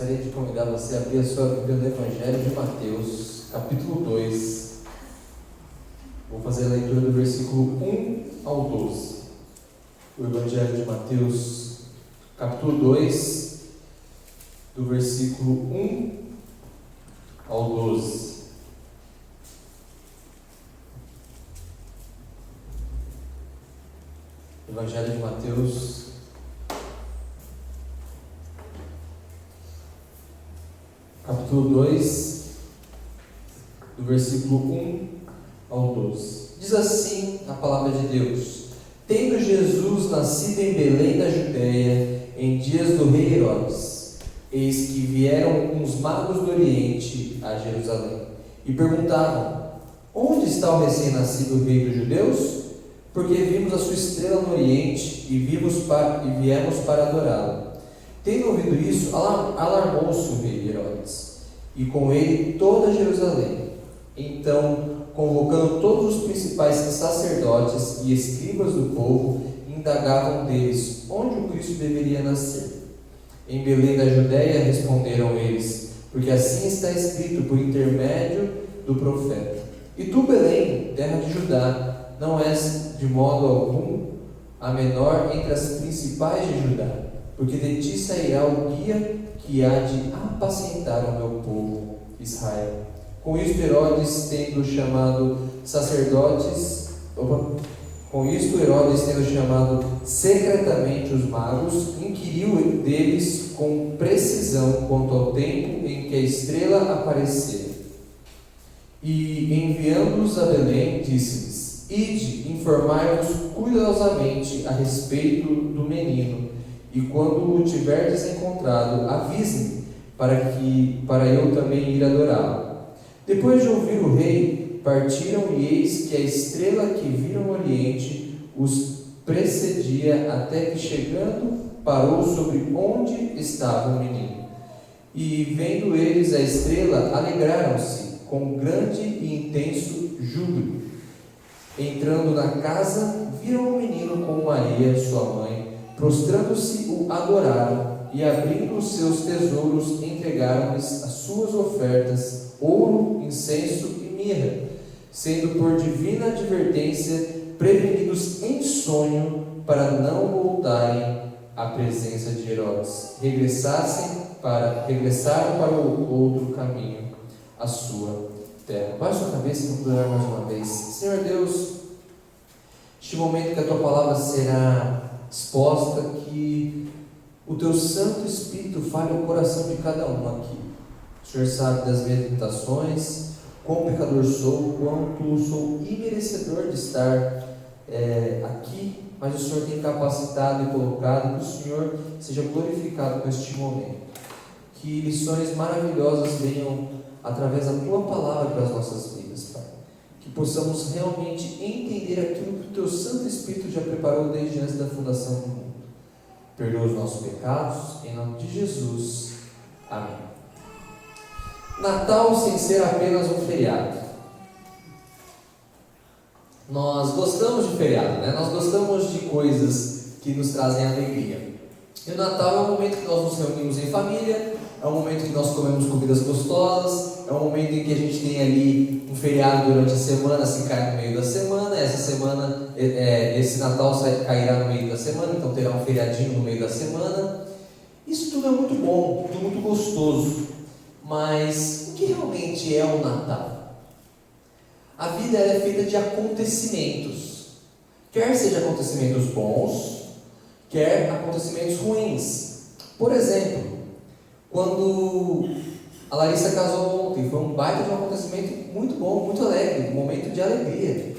Gostaria de convidar você a abrir a sua Bíblia no Evangelho de Mateus, capítulo 2. Vou fazer a leitura do versículo 1 ao 12. O Evangelho de Mateus, capítulo 2, do versículo 1 ao 12. Evangelho de Mateus, capítulo 2, do versículo 1 ao 12. Diz assim a palavra de Deus: Tendo Jesus nascido em Belém da Judéia, em dias do rei Herodes, eis que vieram uns magos do Oriente a Jerusalém, e perguntavam: Onde está o recém-nascido rei dos judeus? Porque vimos a sua estrela no Oriente e viemos para adorá-lo. Tendo ouvido isso, alarmou-se o rei Herodes, e com ele toda Jerusalém. Então, convocando todos os principais sacerdotes e escribas do povo, indagavam deles onde o Cristo deveria nascer. Em Belém da Judéia, responderam eles, porque assim está escrito por intermédio do profeta: E tu, Belém, terra de Judá, não és de modo algum a menor entre as principais de Judá, porque de ti sairá o guia que há de apacentar o meu povo Israel. Com isto Herodes, tendo chamado secretamente os magos, inquiriu deles com precisão quanto ao tempo em que a estrela aparecera. E enviando-os a Belém, disse-lhes: Ide, informai-vos cuidadosamente a respeito do menino, e quando o tiverdes encontrado, avise-me, para eu também ir adorá-lo. Depois de ouvir o rei, partiram, e eis que a estrela que viram no Oriente os precedia, até que, chegando, parou sobre onde estava o menino. E vendo eles a estrela, alegraram-se com grande e intenso júbilo. Entrando na casa, viram o menino com Maria, sua mãe. Prostrando-se, o adoraram, e abrindo os seus tesouros, entregaram-lhes as suas ofertas: ouro, incenso e mirra, sendo por divina advertência prevenidos em sonho para não voltarem à presença de Herodes, regressaram para o outro caminho, a sua terra. Baixe sua cabeça e vamos orar mais uma vez. Senhor Deus, este momento que a Tua palavra será exposta, que o Teu Santo Espírito fale o coração de cada um aqui. O Senhor sabe das minhas limitações, quão pecador sou, quanto sou imerecedor de estar aqui, mas o Senhor tem capacitado e colocado. Que o Senhor seja glorificado com este momento. Que lições maravilhosas venham através da Tua palavra para as nossas vidas, Pai. Que possamos realmente entender aquilo que o Teu Santo Espírito já preparou desde antes da fundação do mundo. Perdoa os nossos pecados, em nome de Jesus. Amém. Natal sem ser apenas um feriado. Nós gostamos de feriado, né? Nós gostamos de coisas que nos trazem alegria. E o Natal é um momento que nós nos reunimos em família, é um momento que nós comemos comidas gostosas, é um momento em que a gente tem ali um feriado durante a semana, se cai no meio da semana. Essa semana, esse Natal cairá no meio da semana, então terá um feriadinho no meio da semana. Isso tudo é muito bom, tudo muito gostoso. Mas o que realmente é o Natal? A vida é feita de acontecimentos, quer seja acontecimentos bons, quer acontecimentos ruins. Por exemplo, quando a Larissa casou ontem, foi um baita de um acontecimento muito bom, muito alegre, um momento de alegria.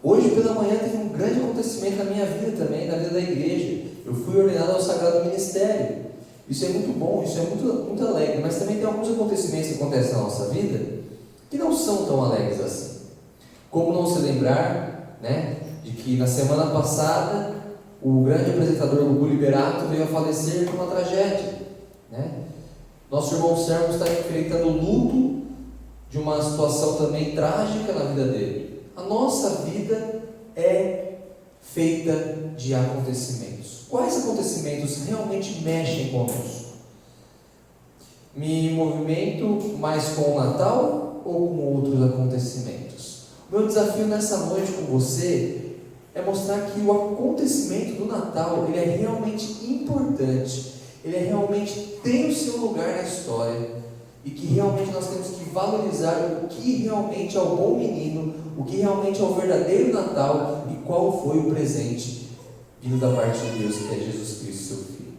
Hoje pela manhã teve um grande acontecimento na minha vida também, na vida da igreja. Eu fui ordenado ao Sagrado Ministério. Isso é muito bom, isso é muito alegre, mas também tem alguns acontecimentos que acontecem na nossa vida que não são tão alegres assim. Como não se lembrar, né, de que na semana passada o grande apresentador Gugu Liberato veio a falecer por uma tragédia, né? Nosso irmão Sermo está enfrentando o luto de uma situação também trágica na vida dele. A nossa vida é feita de acontecimentos. Quais acontecimentos realmente mexem conosco? Me movimento mais com o Natal ou com outros acontecimentos? O meu desafio nessa noite com você é mostrar que o acontecimento do Natal, ele é realmente importante, ele realmente tem o seu lugar na história, e que realmente nós temos que valorizar o que realmente é o bom menino, o que realmente é o verdadeiro Natal e qual foi o presente vindo da parte de Deus, que é Jesus Cristo, seu Filho.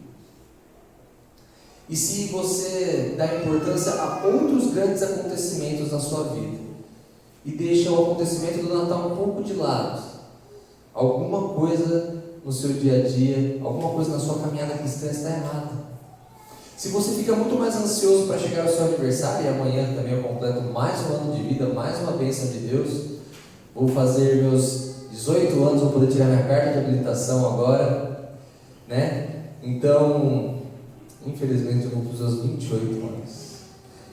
E se você dá importância a outros grandes acontecimentos na sua vida e deixa o acontecimento do Natal um pouco de lado, alguma coisa no seu dia a dia, alguma coisa na sua caminhada cristã está errada. Se você fica muito mais ansioso para chegar ao seu aniversário, e amanhã também eu completo mais um ano de vida, mais uma bênção de Deus, vou fazer meus 18 anos, vou poder tirar minha carta de habilitação agora, né? Então, infelizmente eu vou para os meus 28 anos.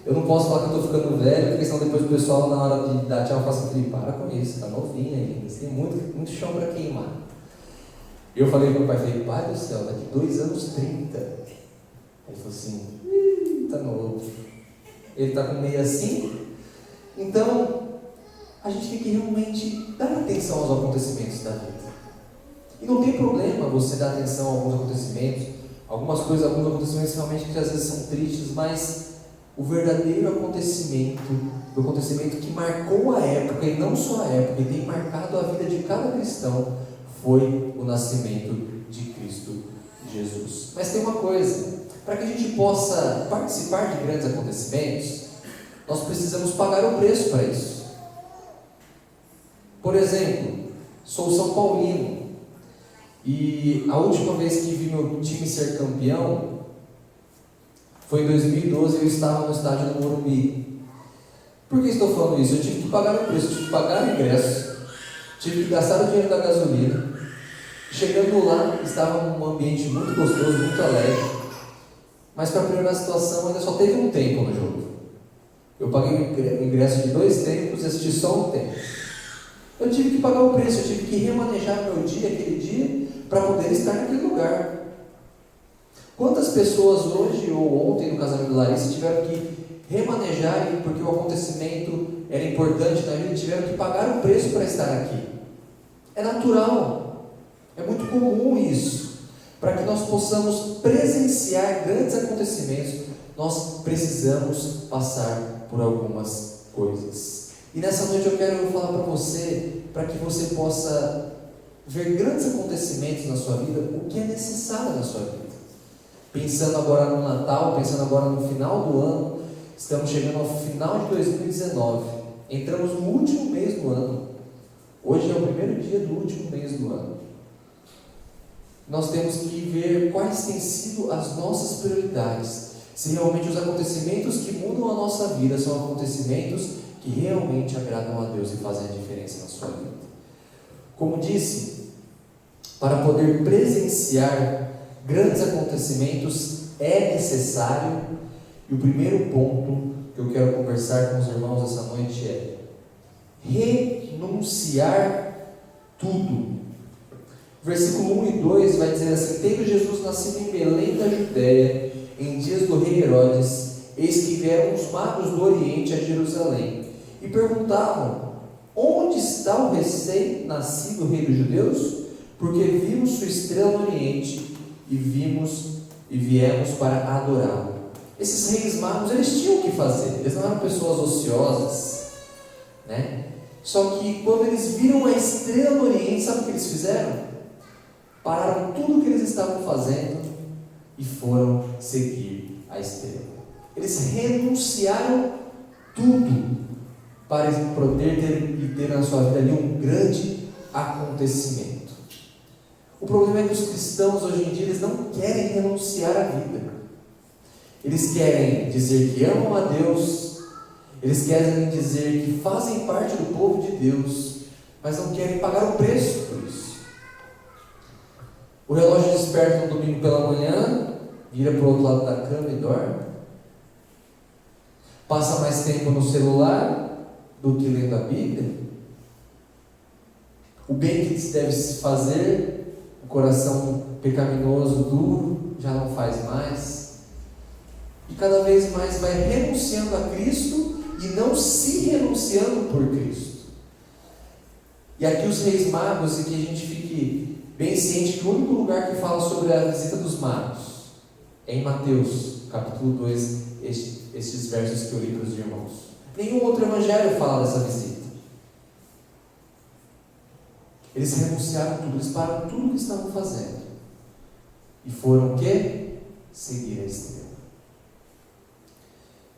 Eu não posso falar que eu estou ficando velho, porque senão depois o pessoal na hora de dar tchau fala assim: para com isso, está novinho ainda, você tem muito chão para queimar. Eu falei para o meu pai, falei: pai do céu, daqui 2 anos 30. Ele falou assim: está novo. Ele está com 65. Então, a gente tem que realmente dar atenção aos acontecimentos da vida. E não tem problema você dar atenção a alguns acontecimentos, alguns acontecimentos realmente que às vezes são tristes, mas o verdadeiro acontecimento, o acontecimento que marcou a época, e não só a época, e tem marcado a vida de cada cristão, foi o nascimento de Cristo Jesus. Mas tem uma coisa: para que a gente possa participar de grandes acontecimentos, nós precisamos pagar o preço para isso. Por exemplo, sou São Paulino, e a última vez que vi meu time ser campeão foi em 2012, eu estava no estádio do Morumbi. Por que estou falando isso? Eu tive que pagar o preço, eu tive que pagar o ingresso, tive que gastar o dinheiro da gasolina. Chegando lá, estava num ambiente muito gostoso, muito alegre, mas para piorar a situação, ainda só teve um tempo no jogo. Eu paguei o ingresso de 2 tempos e assisti só um tempo. Eu tive que pagar o preço, eu tive que remanejar meu dia, aquele dia, para poder estar naquele lugar. Quantas pessoas hoje ou ontem no casamento da Larissa tiveram que remanejar porque o acontecimento era importante na vida, tiveram que pagar o preço para estar aqui? É natural, é muito comum isso. Para que nós possamos presenciar grandes acontecimentos, nós precisamos passar por algumas coisas. E nessa noite eu quero falar para você, para que você possa ver grandes acontecimentos na sua vida, o que é necessário na sua vida. Pensando agora no Natal, pensando agora no final do ano, estamos chegando ao final de 2019, entramos no último mês do ano. Hoje é o primeiro dia do último mês do ano. Nós temos que ver quais têm sido as nossas prioridades, se realmente os acontecimentos que mudam a nossa vida são acontecimentos que realmente agradam a Deus e fazem a diferença na sua vida. Como disse, para poder presenciar grandes acontecimentos é necessário, e o primeiro ponto que eu quero conversar com os irmãos essa noite é renunciar tudo. Versículo 1 e 2 vai dizer assim: tendo Jesus nascido em Belém da Judéia, em dias do rei Herodes, eis que vieram os magos do Oriente a Jerusalém, e perguntavam: onde está o recém-nascido rei dos judeus? Porque vimos sua estrela no Oriente, e viemos para adorá-lo. Esses reis magos, eles tinham o que fazer, eles não eram pessoas ociosas, né? Só que quando eles viram a estrela no Oriente, sabe o que eles fizeram? Pararam tudo o que eles estavam fazendo e foram seguir a estrela. Eles renunciaram tudo para poder ter na sua vida ali um grande acontecimento. O problema é que os cristãos hoje em dia, eles não querem renunciar à vida. Eles querem dizer que amam a Deus, eles querem dizer que fazem parte do povo de Deus, mas não querem pagar o preço por isso. O relógio desperta no domingo pela manhã, vira para o outro lado da cama e dorme. Passa mais tempo no celular do que lendo a Bíblia. O bem que deve se fazer, o coração pecaminoso, duro, já não faz mais. e cada vez mais vai renunciando a Cristo e não se renunciando por Cristo. E aqui os reis magos, e que a gente fique bem ciente que o único lugar que fala sobre a visita dos magos é em Mateus, capítulo 2, estes versos que eu li para os irmãos. Nenhum outro evangelho fala dessa visita. Eles renunciaram tudo, eles pararam tudo o que estavam fazendo. E foram o quê? Seguir a estrela.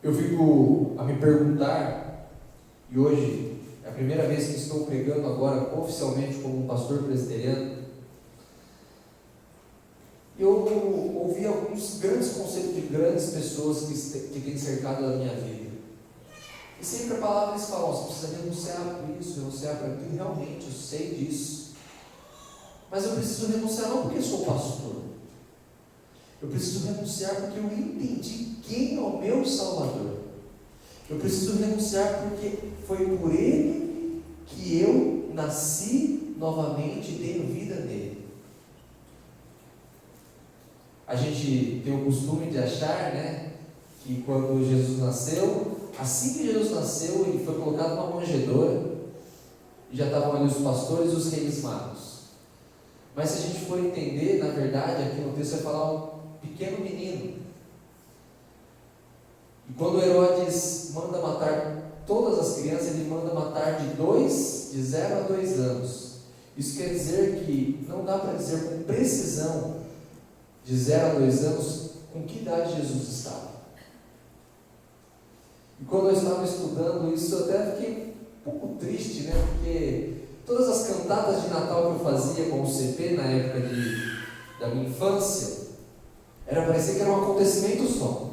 Eu fico a me perguntar, e hoje é a primeira vez que estou pregando agora oficialmente como um pastor presbiteriano, eu ouvi alguns grandes conselhos de grandes pessoas que têm cercado a minha vida. E sempre a palavra eles falam: você precisa renunciar por isso, renunciar para aquilo. Realmente, eu sei disso. Mas eu preciso renunciar não porque sou pastor. Eu preciso renunciar porque eu entendi quem é o meu Salvador. Eu preciso renunciar porque foi por Ele que eu nasci novamente e tenho vida nele. A gente tem o costume de achar, que quando Jesus nasceu, assim que Jesus nasceu, ele foi colocado numa manjedoura e já estavam ali os pastores e os reis magos. Mas se a gente for entender, na verdade, aqui no texto vai falar um pequeno menino. E quando Herodes manda matar todas as crianças, ele manda matar de 0 a 2 anos. Isso quer dizer que não dá para dizer com precisão, de 0 a 2 anos, com que idade Jesus estava. E quando eu estava estudando isso, eu até fiquei um pouco triste, porque todas as cantatas de Natal que eu fazia com o CP na época da minha infância, parecia que era um acontecimento só.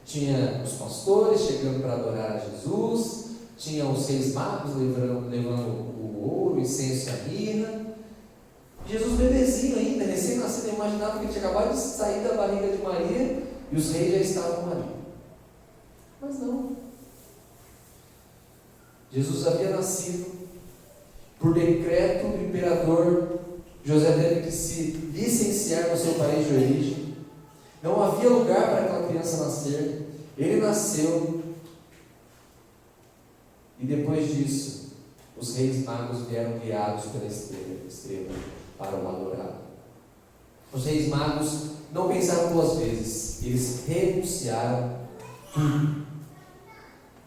Tinha os pastores chegando para adorar a Jesus, tinha os reis magos levando o ouro, o incenso e a mirra. Jesus bebezinho ainda, recém-nascido, eu imaginava que ele tinha acabado de sair da barriga de Maria e os reis já estavam ali. Mas não. Jesus havia nascido por decreto do imperador. José teve que se licenciar no seu país de origem. Não havia lugar para aquela criança nascer. Ele nasceu. E depois disso, os reis magos vieram guiados pela estrela para o adorar. Os reis magos não pensaram 2 vezes. Eles renunciaram tudo.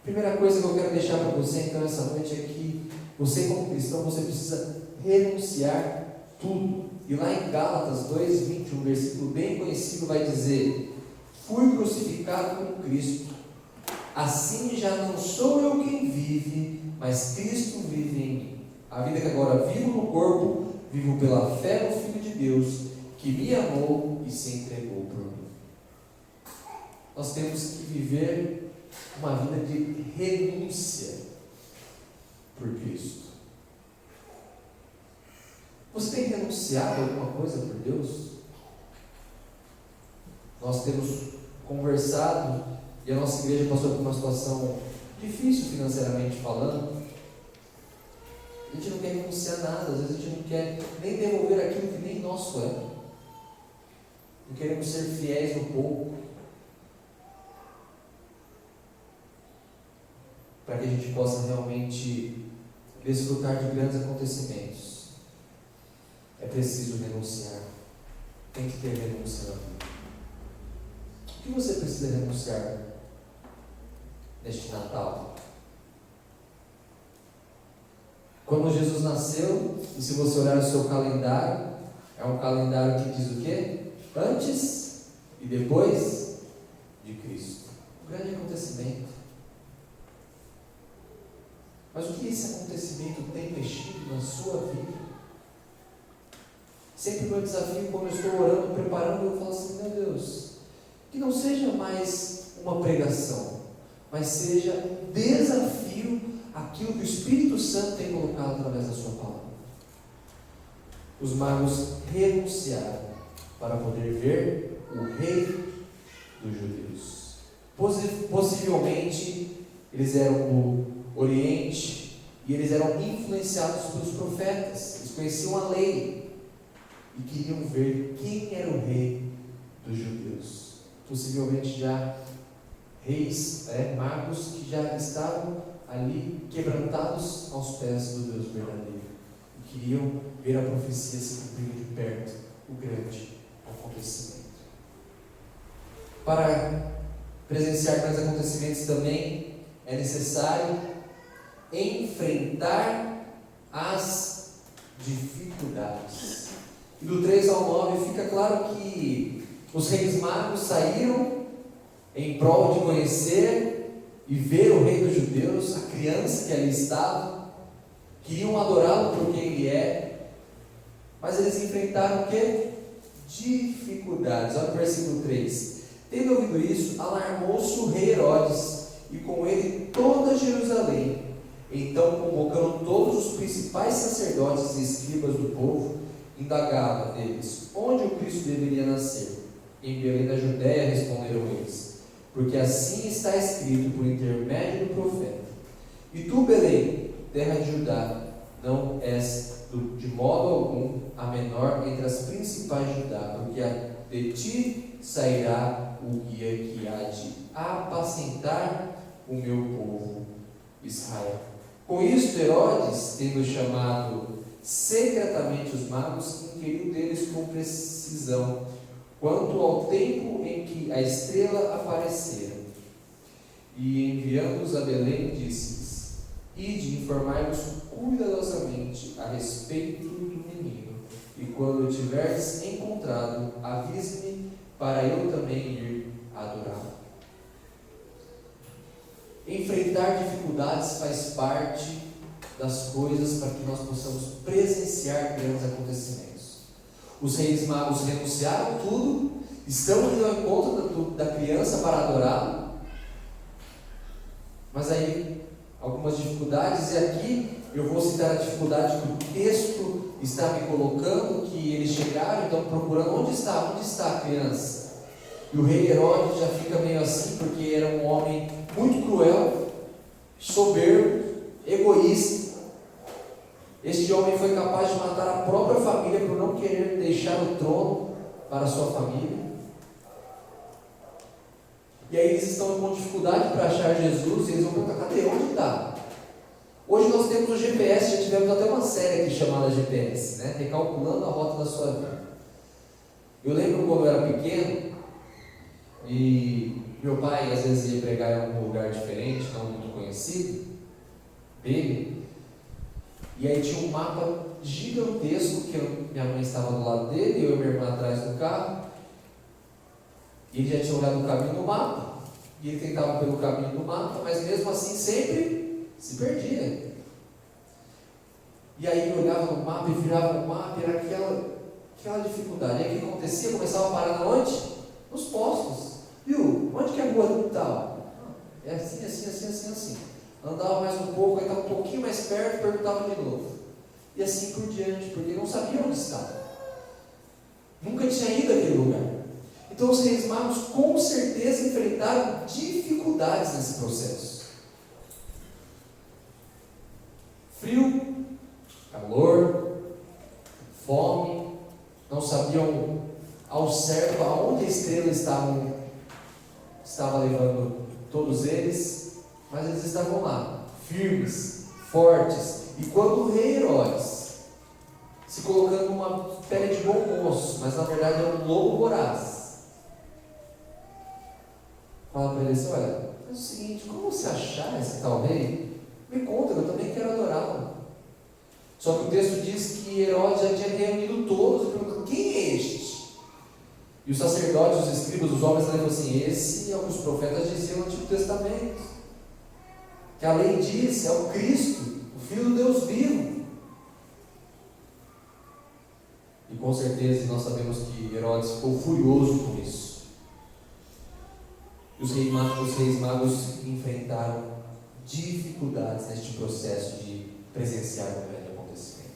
Primeira coisa que eu quero deixar para você então essa noite é que você, como cristão, você precisa renunciar tudo. E lá em Gálatas 2:20, um versículo bem conhecido, vai dizer: fui crucificado com Cristo, assim já não sou eu quem vive, mas Cristo vive em mim. A vida que agora vivo no corpo, vivo pela fé no Filho de Deus, que me amou e se entregou por mim. Nós temos que viver uma vida de renúncia por Cristo. Você tem renunciado a alguma coisa por Deus? Nós temos conversado e a nossa igreja passou por uma situação difícil financeiramente falando. A gente não quer renunciar a nada, às vezes a gente não quer nem devolver aquilo que nem nosso é. Não queremos ser fiéis no pouco, para que a gente possa realmente desfrutar de grandes acontecimentos. É preciso renunciar. Tem que ter renúncia na vida. O que você precisa renunciar neste Natal? Quando Jesus nasceu, e se você olhar o seu calendário, é um calendário que diz o quê? Antes e depois de Cristo. Um grande acontecimento. Mas o que esse acontecimento tem mexido na sua vida? Sempre meu desafio, quando eu estou orando, preparando, eu falo assim: meu Deus, que não seja mais uma pregação, mas seja um desafio aquilo que o Espírito Santo tem colocado através da sua palavra. Os magos renunciaram para poder ver o Rei dos Judeus. Possivelmente, eles eram do Oriente e eles eram influenciados pelos profetas. Eles conheciam a lei e queriam ver quem era o Rei dos Judeus. possivelmente já reis, magos que já estavam ali quebrantados aos pés do Deus verdadeiro e queriam ver a profecia se cumprir de perto, o grande acontecimento. Para presenciar grandes acontecimentos também é necessário enfrentar as dificuldades. E do 3 ao 9 fica claro que os reis magos saíram em prol de conhecer e ver o rei dos judeus, a criança que ali estava, queriam adorá-lo por quem ele é, mas eles enfrentaram o quê? Dificuldades. Olha o versículo 3. Tendo ouvido isso, alarmou-se o rei Herodes, e com ele toda Jerusalém. Então, convocando todos os principais sacerdotes e escribas do povo, indagava deles onde o Cristo deveria nascer. Em Belém da Judéia, responderam eles, porque assim está escrito por intermédio do profeta. E tu, Belém, terra de Judá, não és de modo algum a menor entre as principais de Judá, porque de ti sairá o guia que há de apacentar o meu povo Israel. Com isto, Herodes, tendo chamado secretamente os magos, inquiriu deles com precisão quanto ao tempo em que a estrela aparecera. E enviando-os a Belém, disse-lhes: ide, informai-vos cuidadosamente a respeito do menino, e quando o tiverdes encontrado, avise-me, para eu também ir adorá-lo. Enfrentar dificuldades faz parte das coisas para que nós possamos presenciar grandes acontecimentos. Os reis magos renunciaram tudo, estão indo ao encontro da criança para adorá-lo, mas aí algumas dificuldades, e aqui eu vou citar a dificuldade que o texto está me colocando, que eles chegaram, então procurando onde está a criança. E o rei Herodes já fica meio assim, porque era um homem muito cruel, soberbo, egoísta. Este homem foi capaz de matar a própria família por não querer deixar o trono para a sua família. E aí eles estão com dificuldade para achar Jesus, e eles vão perguntar: cadê? Onde está? Hoje nós temos o GPS, já tivemos até uma série aqui chamada GPS, recalculando a rota da sua vida. Eu lembro quando eu era pequeno, e meu pai às vezes ia pregar em algum lugar diferente, não muito conhecido dele, e aí tinha um mapa gigantesco, que minha mãe estava do lado dele, eu e minha irmã atrás do carro, e ele já tinha olhado o caminho no mapa, e ele tentava pelo caminho do mapa, mas mesmo assim sempre se perdia. E aí ele olhava no mapa e virava o mapa, e era aquela dificuldade. E aí o que acontecia? Começava a parar na onde? Nos postos. Viu? Onde que é a rua tal? É assim, assim, assim, assim, assim. Andava mais um pouco, aí estava um pouquinho mais perto, perguntava de novo. E assim por diante, porque não sabia onde estava. Nunca tinha ido àquele lugar. Então os reis magos com certeza enfrentaram dificuldades nesse processo. Frio, calor, fome, não sabiam ao certo aonde a estrela estava levando todos eles, mas eles estavam lá, firmes, fortes. E quando o rei Herodes, se colocando numa pele de bom moço, mas na verdade era um lobo voraz, fala para ele assim: olha, faz o seguinte, como você achar esse tal rei, me conta, eu também quero adorá-lo. Só que o texto diz que Herodes já tinha reunido todos e perguntou: quem é este? E os sacerdotes, os escribas, os homens falam assim: esse é o que os profetas diziam no Antigo Testamento, que a lei diz, é o Cristo, o Filho do Deus vivo. E com certeza nós sabemos que Herodes ficou furioso com isso. E os reis magos enfrentaram dificuldades neste processo de presenciar o grande acontecimento.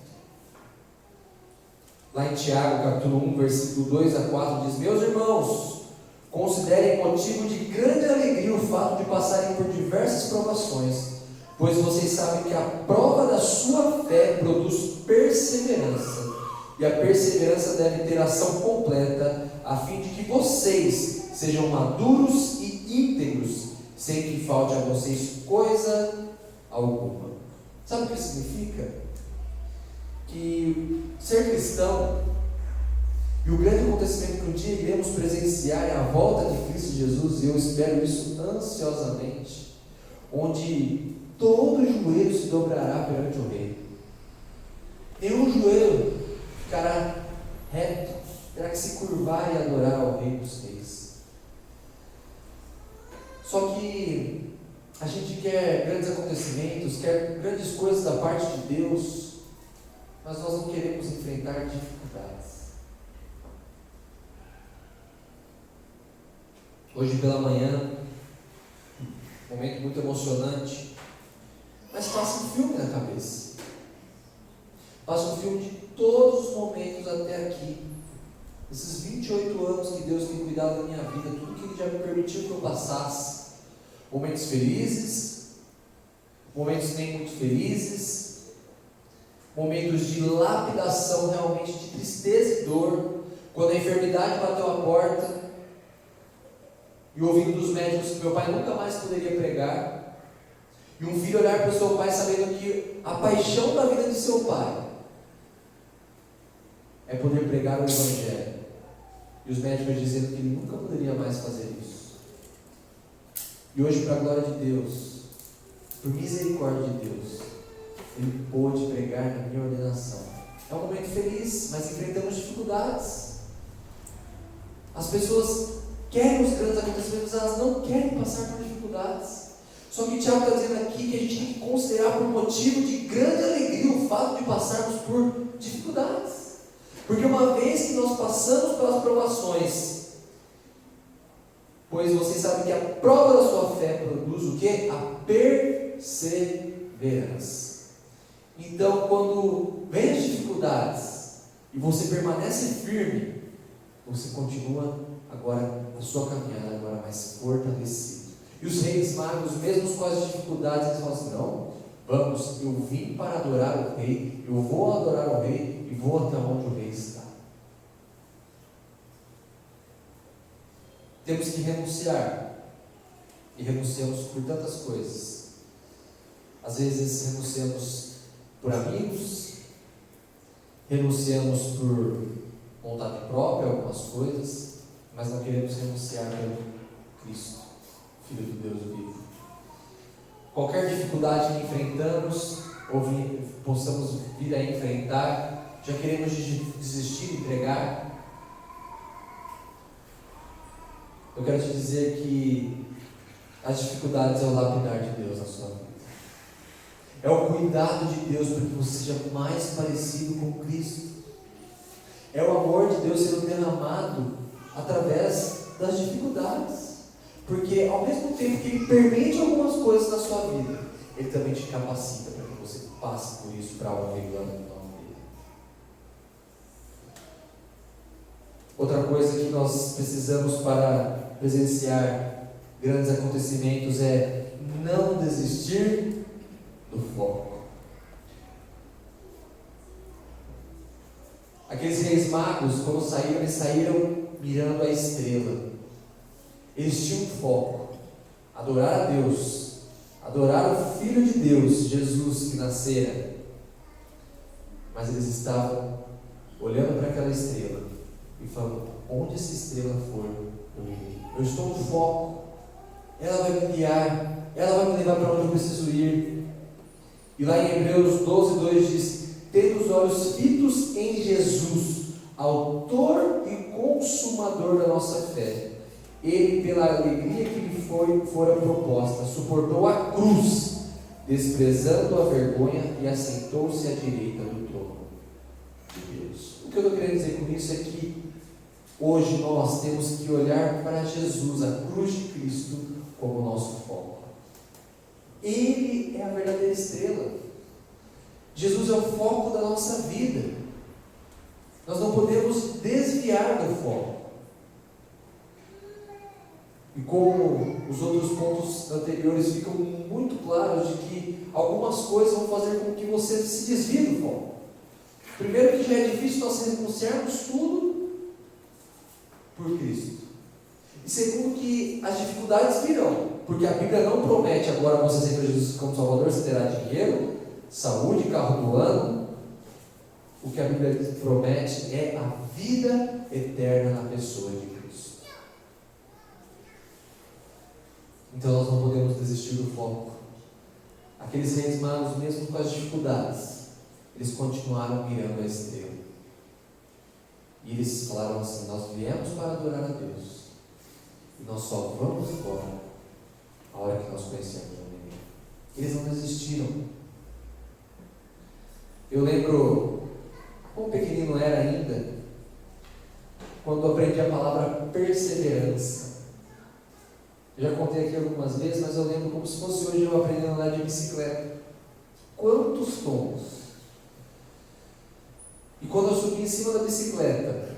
Lá em Tiago, capítulo 1, versículo 2 a 4, diz: meus irmãos, considerem motivo de grande alegria o fato de passarem por diversas provações, pois vocês sabem que a prova da sua fé produz perseverança, e a perseverança deve ter ação completa, a fim de que vocês sejam maduros e íntegros, sem que falte a vocês coisa alguma. Sabe o que significa? Que ser cristão, e o grande acontecimento que um dia iremos presenciar é a volta de Cristo Jesus, e eu espero isso ansiosamente, onde todo joelho se dobrará perante o Rei. Nenhum joelho ficará reto, terá que se curvar e adorar ao Rei dos Reis. Só que a gente quer grandes acontecimentos, quer grandes coisas da parte de Deus, mas nós não queremos enfrentar dificuldades. Hoje pela manhã, um momento muito emocionante, mas passa um filme na cabeça. Passa um filme de todos os momentos até aqui. Esses 28 anos que Deus tem cuidado da minha vida, tudo que Ele já me permitiu que eu passasse. Momentos felizes, momentos nem muito felizes, momentos de lapidação, realmente de tristeza e dor, quando a enfermidade bateu a porta, e ouvindo dos médicos que meu pai nunca mais poderia pregar, e um filho olhar para o seu pai sabendo que a paixão da vida de seu pai é poder pregar o Evangelho, e os médicos dizendo que ele nunca poderia mais fazer isso. E hoje, para a glória de Deus, por misericórdia de Deus, ele pôde pregar na minha ordenação. É um momento feliz, mas enfrentamos dificuldades. As pessoas querem os grandes acontecimentos, elas não querem passar por dificuldades. Só que o Tiago está dizendo aqui que a gente tem que considerar por motivo de grande alegria o fato de passarmos por dificuldades. Porque uma vez que nós passamos pelas provações, pois vocês sabem que a prova da sua fé produz o quê? A perseverança. Então, quando vem as dificuldades e você permanece firme, você continua agora a sua caminhada agora mais fortalecido. E os reis magos, mesmo com as dificuldades, eles falam assim: não, vamos, eu vim para adorar o rei, eu vou adorar o rei e vou até onde o rei está. Temos que renunciar, e renunciamos por tantas coisas. Às vezes renunciamos por amigos, renunciamos por vontade própria, algumas coisas, mas não queremos renunciar pelo Cristo, Filho de Deus vivo. Qualquer dificuldade que enfrentamos, ou possamos vir a enfrentar, já queremos desistir de entregar. Eu quero te dizer que as dificuldades é o lapidar de Deus na sua vida. É o cuidado de Deus para que você seja mais parecido com Cristo. É o amor de Deus sendo derramado através das dificuldades. Porque ao mesmo tempo que Ele permite algumas coisas na sua vida, Ele também te capacita para que você passe por isso para a honra e glória do nome dEle. Outra coisa que nós precisamos para presenciar grandes acontecimentos é não desistir do foco. Aqueles reis magos, quando saíram, eles saíram mirando a estrela. Eles tinham um foco: adorar a Deus, adorar o Filho de Deus, Jesus, que nascera. Mas eles estavam olhando para aquela estrela e falando: onde essa estrela for, eu estou no foco, ela vai me guiar, ela vai me levar para onde eu preciso ir. E lá em Hebreus 12:2 diz: tendo os olhos fitos em Jesus, autor e consumador da nossa fé, Ele, pela alegria que lhe fora proposta, suportou a cruz, desprezando a vergonha, e assentou-se à direita do trono de Deus. O que eu estou querendo dizer com isso é que hoje nós temos que olhar para Jesus, a cruz de Cristo, como nosso foco. Ele é a verdadeira estrela. Jesus é o foco da nossa vida. Nós não podemos desviar do foco. E como os outros pontos anteriores ficam muito claros de que algumas coisas vão fazer com que você se desvie do foco. Primeiro, que já é difícil nós renunciarmos tudo por Cristo. E segundo, que as dificuldades virão, porque a Bíblia não promete agora você aceitar Jesus como Salvador, você terá dinheiro, saúde, carro do ano. O que a Bíblia promete é a vida eterna na pessoa de Cristo. Então nós não podemos desistir do foco. Aqueles reis magos, mesmo com as dificuldades, eles continuaram mirando a estrela. E eles falaram assim: nós viemos para adorar a Deus, e nós só vamos embora a hora que nós conhecemos o Menino. Eles não desistiram. Eu lembro, quão pequenino era ainda, quando aprendi a palavra perseverança. Eu já contei aqui algumas vezes, mas eu lembro como se fosse hoje eu aprendendo a andar de bicicleta. Quantos tombos! E quando eu subi em cima da bicicleta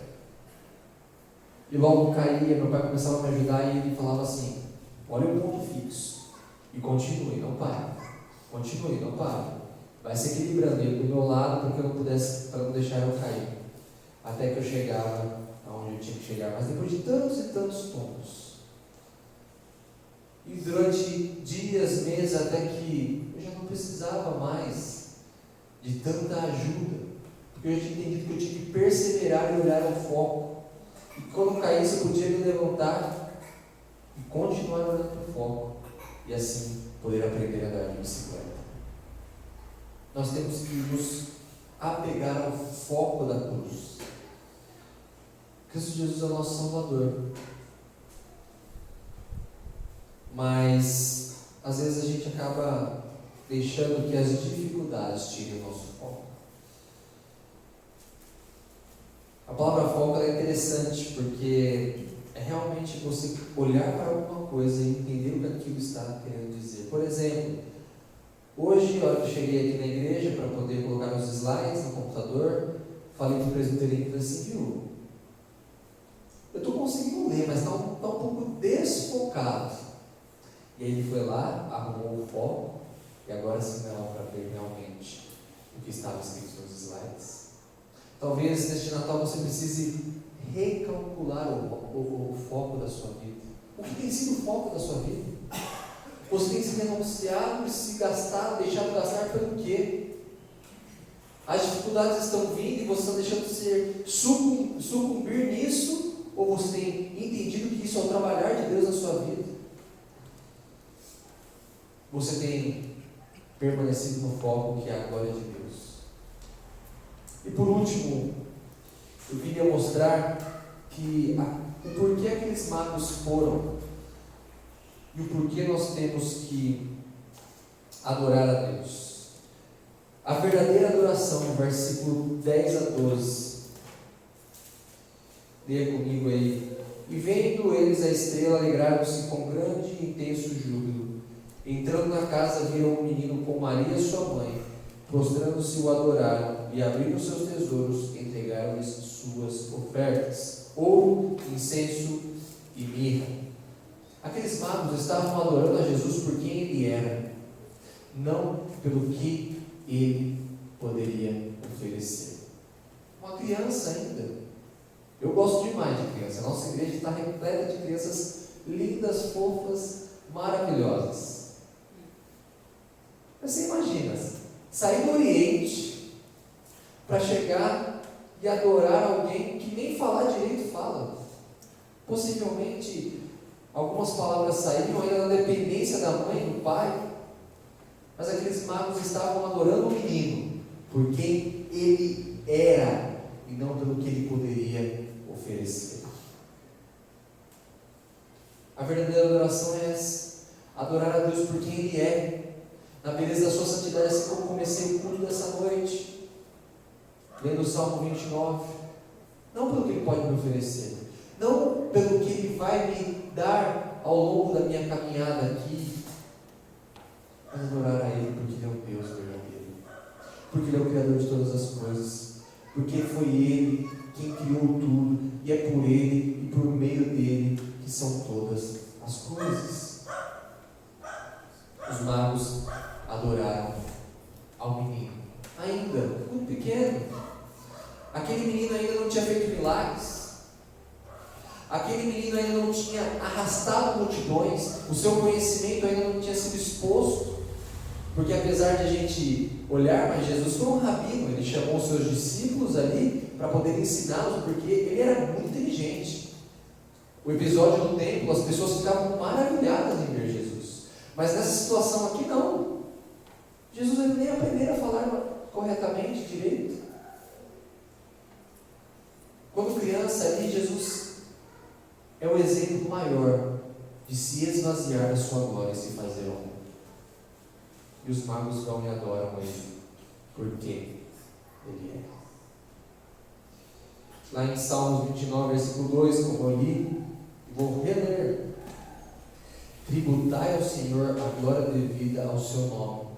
e logo caía, meu pai começava a me ajudar e ele falava assim: olha o ponto fixo e continue, não pare. Continue, não pare. Vai se equilibrando ele do meu lado para que eu não pudesse, para não deixar eu cair. Até que eu chegava aonde eu tinha que chegar. Mas depois de tantos e tantos tombos, e durante dias, meses, até que eu já não precisava mais de tanta ajuda, porque eu já tinha entendido que eu tinha que perseverar e olhar ao foco. E quando eu caísse, eu podia me levantar e continuar olhando para o foco, e assim poder aprender a andar de bicicleta. Nós temos que nos apegar ao foco da cruz. Cristo Jesus é o nosso Salvador. Mas às vezes a gente acaba deixando que as dificuldades tirem o nosso foco. A palavra foco é interessante porque é realmente você olhar para alguma coisa e entender o que aquilo está querendo dizer. Por exemplo, hoje, a hora que eu cheguei aqui na igreja para poder colocar os slides no computador, falei para o presbiteriano assim: viu, eu estou conseguindo ler, mas está um pouco desfocado. E aí ele foi lá, arrumou o foco, e agora sim dá para ver realmente o que estava escrito nos slides. Talvez neste Natal você precise recalcular o foco da sua vida. O que tem sido o foco da sua vida? Você tem se renunciado e se gastado, deixado gastar pelo quê? As dificuldades estão vindo e você está deixando de sucumbir nisso? Ou você tem entendido que isso é o trabalhar de Deus na sua vida? Você tem permanecido no foco que é a glória de Deus. E por último, eu queria mostrar que o porquê aqueles magos foram e o porquê nós temos que adorar a Deus. A verdadeira adoração, no versículo 10 a 12. Leia comigo aí. E vendo eles a estrela, alegraram-se com grande e intenso júbilo. Entrando na casa, viram um menino com Maria, sua mãe. Prostrando-se, o adoraram e, abrindo seus tesouros, entregaram-lhes suas ofertas: ouro, incenso e mirra. Aqueles magos estavam adorando a Jesus por quem ele era, não pelo que ele poderia oferecer. Uma criança ainda. Eu gosto demais de criança. A nossa igreja está repleta de crianças lindas, fofas, maravilhosas. Mas você imagina, sair do Oriente para chegar e adorar alguém que nem falar direito fala. Possivelmente algumas palavras saíram ainda na dependência da mãe e do pai, mas aqueles magos estavam adorando o menino por quem ele era e não pelo que ele poderia oferecer. A verdadeira adoração é essa: adorar a Deus por quem ele é, na beleza da sua santidade, assim como comecei o culto dessa noite, lendo o Salmo 29, não pelo que ele pode me oferecer, não pelo que ele vai me dar ao longo da minha caminhada aqui, mas adorar a ele porque ele é um Deus verdadeiro, porque ele é o Criador de todas as coisas, porque foi ele quem criou tudo, e é por ele e por meio dele que são todas as coisas. Os magos adoraram ao menino, ainda muito pequeno, Aquele menino ainda não tinha feito milagres. Aquele menino ainda não tinha arrastado multidões. O seu conhecimento ainda não tinha sido exposto. Porque apesar de a gente olhar, mas Jesus foi um rabino. Ele chamou os seus discípulos ali para poder ensiná-los, porque ele era muito inteligente. O episódio do templo, as pessoas ficavam maravilhadas em ver Jesus. Mas nessa situação aqui não. Jesus nem aprendeu a falar corretamente, direito. Quando criança ali, Jesus é o exemplo maior de se esvaziar da sua glória e se fazer homem. E os magos vão e adoram ele, porque ele é. Lá em Salmos 29, versículo 2, como eu li, vou reler. Tributai ao Senhor a glória devida ao seu nome.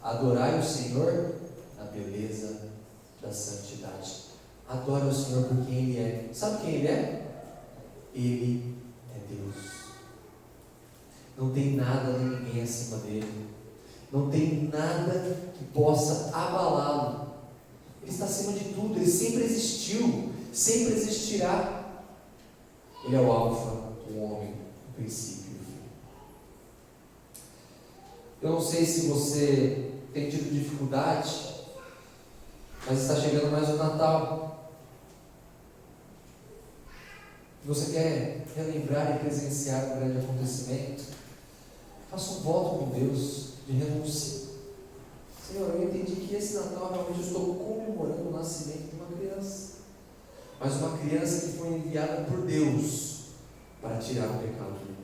Adorai o Senhor na beleza da santidade. Adore o Senhor por quem Ele é. Sabe quem Ele é? Ele é Deus. Não tem nada nem ninguém acima dele. Não tem nada que possa abalá-lo. Ele está acima de tudo. Ele sempre existiu, sempre existirá. Ele é o Alfa, o Ômega, o princípio e o fim. Eu não sei se você tem tido dificuldade, mas está chegando mais o Natal. Você quer relembrar e presenciar um grande acontecimento? Faça um voto com Deus de renúncia. Senhor, eu entendi que esse Natal realmente eu estou comemorando o nascimento de uma criança. Mas uma criança que foi enviada por Deus para tirar o pecado do mundo.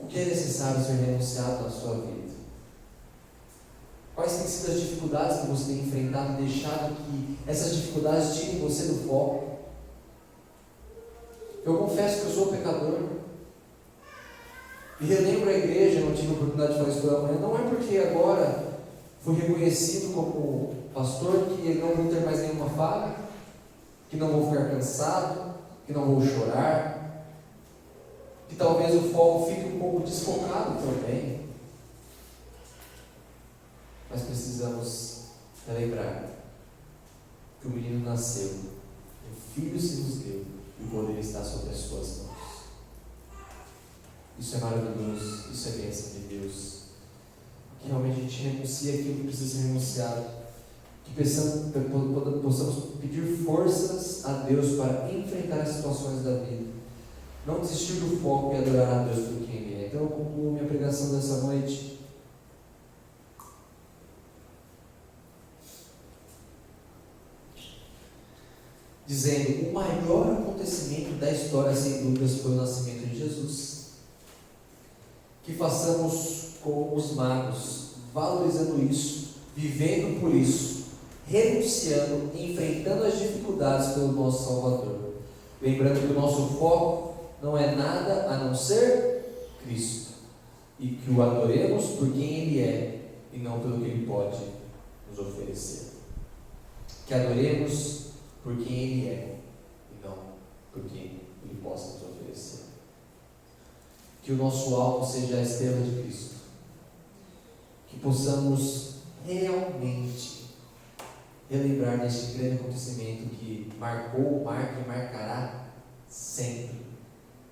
O que é necessário ser renunciado na sua vida? Quais têm sido as dificuldades que você tem enfrentado e deixado que essas dificuldades tirem você do foco? Eu confesso que eu sou pecador. E relembro a igreja, não tive a oportunidade de falar isso pela manhã, não é porque agora fui reconhecido como pastor que não vou ter mais nenhuma falha, que não vou ficar cansado, que não vou chorar, que talvez o foco fique um pouco desfocado também. Mas precisamos relembrar que o menino nasceu, o filho se nos deu e o poder está sobre as suas mãos. Isso é maravilhoso, isso é bênção de Deus. Que realmente a gente renuncie aquilo que precisa ser renunciado. Que possamos pedir forças a Deus para enfrentar as situações da vida. Não desistir do foco e adorar a Deus por quem Ele é. Então eu concluo minha pregação dessa noite. Dizendo, o maior acontecimento da história, sem dúvidas, foi o nascimento de Jesus. Que façamos como os magos, valorizando isso, vivendo por isso, renunciando, enfrentando as dificuldades pelo nosso Salvador. Lembrando que o nosso foco não é nada a não ser Cristo. E que o adoremos por quem Ele é e não pelo que Ele pode nos oferecer. Que adoremos por quem Ele é e não por quem Ele possa nos oferecer. Que o nosso alvo seja a estrela de Cristo. Que possamos realmente relembrar deste grande acontecimento que marcou, marca e marcará sempre,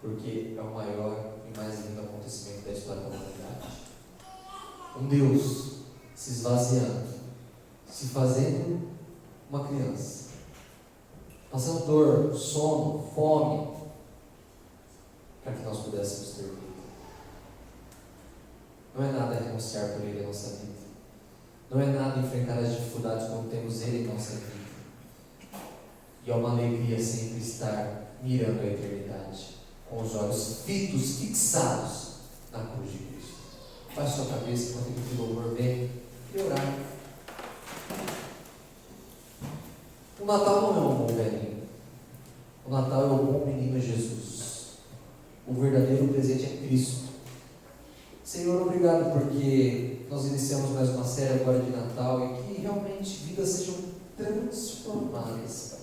porque é o maior e mais lindo acontecimento da história da humanidade. Um Deus se esvaziando, se fazendo uma criança, passando dor, sono, fome, para que nós pudéssemos ter vida. Não é nada renunciar por Ele em nossa vida. Não é nada enfrentar as dificuldades quando temos Ele em nossa vida. E é uma alegria sempre estar mirando a eternidade, com os olhos fitos, fixados na cruz de Cristo. Baixe sua cabeça enquanto o louvor vem e orar. O Natal não é um bom velhinho. O Natal é o bom menino Jesus. O verdadeiro presente é Cristo. Senhor, obrigado porque nós iniciamos mais uma série agora de Natal e que realmente vidas sejam transformadas.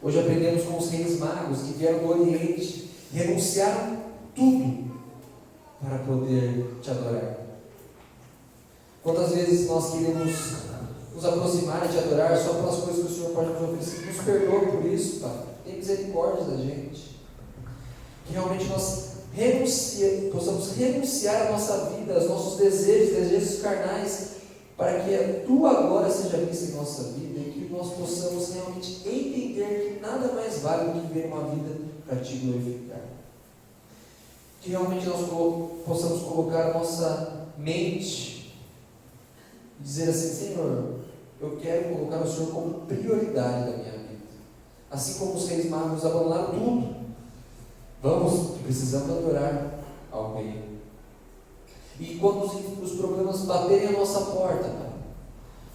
Hoje aprendemos com os reis magos que vieram do Oriente, renunciaram tudo para poder te adorar. Quantas vezes nós queremos nos aproximar e te adorar só pelas coisas que o Senhor pode nos oferecer. Nos perdoa por isso, Pai. Tem misericórdia da gente. Que realmente nós possamos renunciar à nossa vida, aos nossos desejos carnais, para que a Tua glória seja vista em nossa vida e que nós possamos realmente entender que nada mais vale do que viver uma vida para Te glorificar. Que realmente nós possamos colocar a nossa mente e dizer assim: Senhor, eu quero colocar o Senhor como prioridade da minha vida. Assim como os reis magos abandonaram tudo, precisamos adorar ao Rei. E quando os problemas baterem a nossa porta, Pai,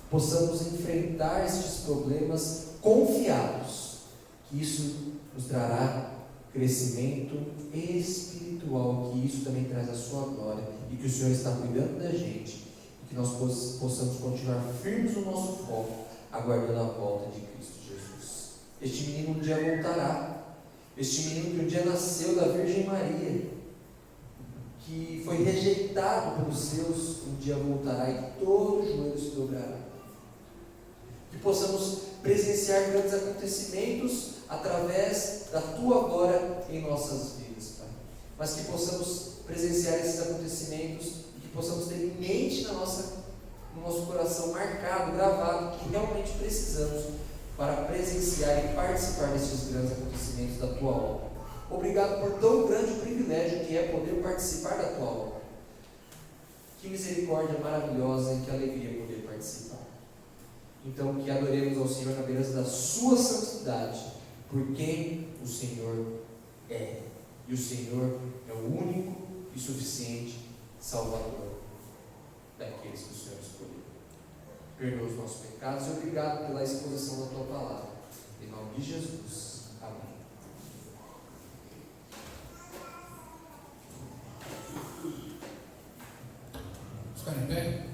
possamos enfrentar estes problemas confiados, que isso nos trará crescimento espiritual, que isso também traz a Sua glória, e que o Senhor está cuidando da gente, e que nós possamos continuar firmes no nosso foco, aguardando a volta de Cristo Jesus. Este menino um dia voltará. Este menino que um dia nasceu da Virgem Maria, que foi rejeitado pelos seus, um dia voltará e todo joelho se dobrará. Que possamos presenciar grandes acontecimentos através da Tua glória em nossas vidas, Pai. Mas que possamos presenciar esses acontecimentos e que possamos ter em mente no nosso coração marcado, gravado, que realmente precisamos para presenciar e participar desses grandes acontecimentos da Tua obra. Obrigado por tão grande privilégio que é poder participar da Tua obra. Que misericórdia maravilhosa e que alegria poder participar. Então, que adoremos ao Senhor na beleza da Sua santidade, por quem o Senhor é. E o Senhor é o único e suficiente Salvador daqueles que o Senhor escolheu. Perdoa os nossos pecados e obrigado pela exposição da Tua palavra. Em nome de Jesus. Amém. Vamos ficar em pé?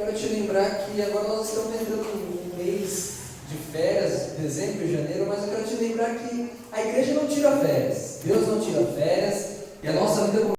quero te lembrar que agora nós estamos entrando no mês de férias, dezembro e janeiro, mas eu quero te lembrar que a igreja não tira férias, Deus não tira férias, e a nossa vida